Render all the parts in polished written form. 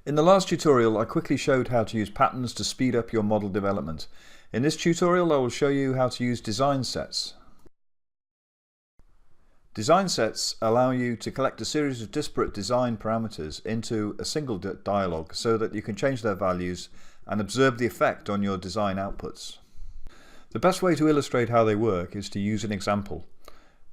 In the last tutorial, I quickly showed how to use patterns to speed up your model development. In this tutorial, I will show you how to use design sets. Design sets allow you to collect a series of disparate design parameters into a single dialog so that you can change their values and observe the effect on your design outputs. The best way to illustrate how they work is to use an example.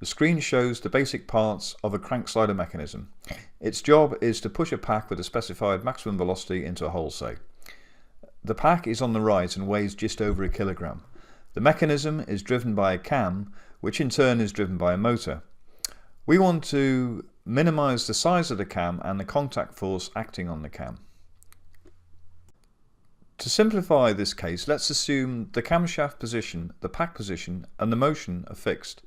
The screen shows the basic parts of a crank slider mechanism. Its job is to push a pack with a specified maximum velocity into a hole, say. The pack is on the right and weighs just over 1 kilogram. The mechanism is driven by a cam, which in turn is driven by a motor. We want to minimize the size of the cam and the contact force acting on the cam. To simplify this case, let's assume the camshaft position, the pack position, and the motion are fixed.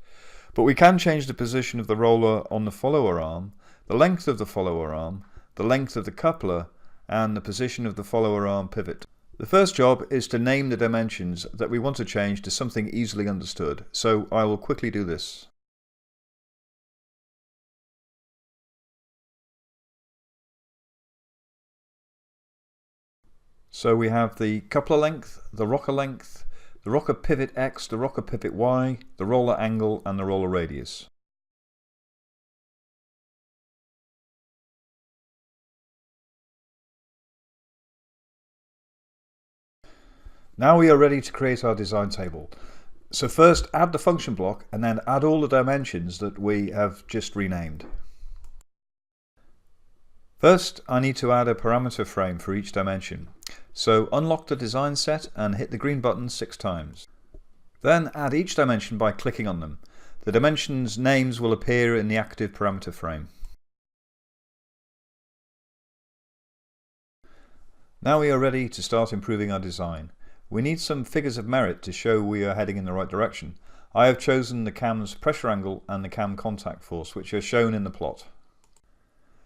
But we can change the position of the roller on the follower arm, the length of the follower arm, the length of the coupler, and the position of the follower arm pivot. The first job is to name the dimensions that we want to change to something easily understood, so I will quickly do this. So we have the coupler length, the rocker pivot X, the rocker pivot Y, the roller angle, and the roller radius. Now we are ready to create our design table. So first add the function block and then add all the dimensions that we have just renamed. First, I need to add a parameter frame for each dimension. So unlock the design set and hit the green button 6 times. Then add each dimension by clicking on them. The dimensions' names will appear in the active parameter frame. Now we are ready to start improving our design. We need some figures of merit to show we are heading in the right direction. I have chosen the cam's pressure angle and the cam contact force, which are shown in the plot.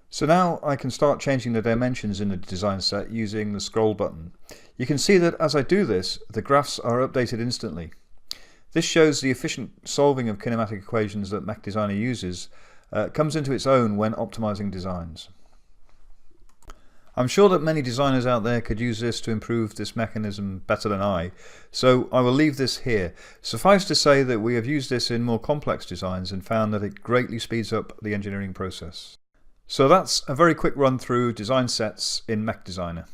So now I can start changing the dimensions in the design set using the scroll button. You can see that as I do this, the graphs are updated instantly. This shows the efficient solving of kinematic equations that MechDesigner uses comes into its own when optimizing designs. I'm sure that many designers out there could use this to improve this mechanism better than I, so I will leave this here. Suffice to say that we have used this in more complex designs and found that it greatly speeds up the engineering process. So that's a very quick run through design sets in MechDesigner.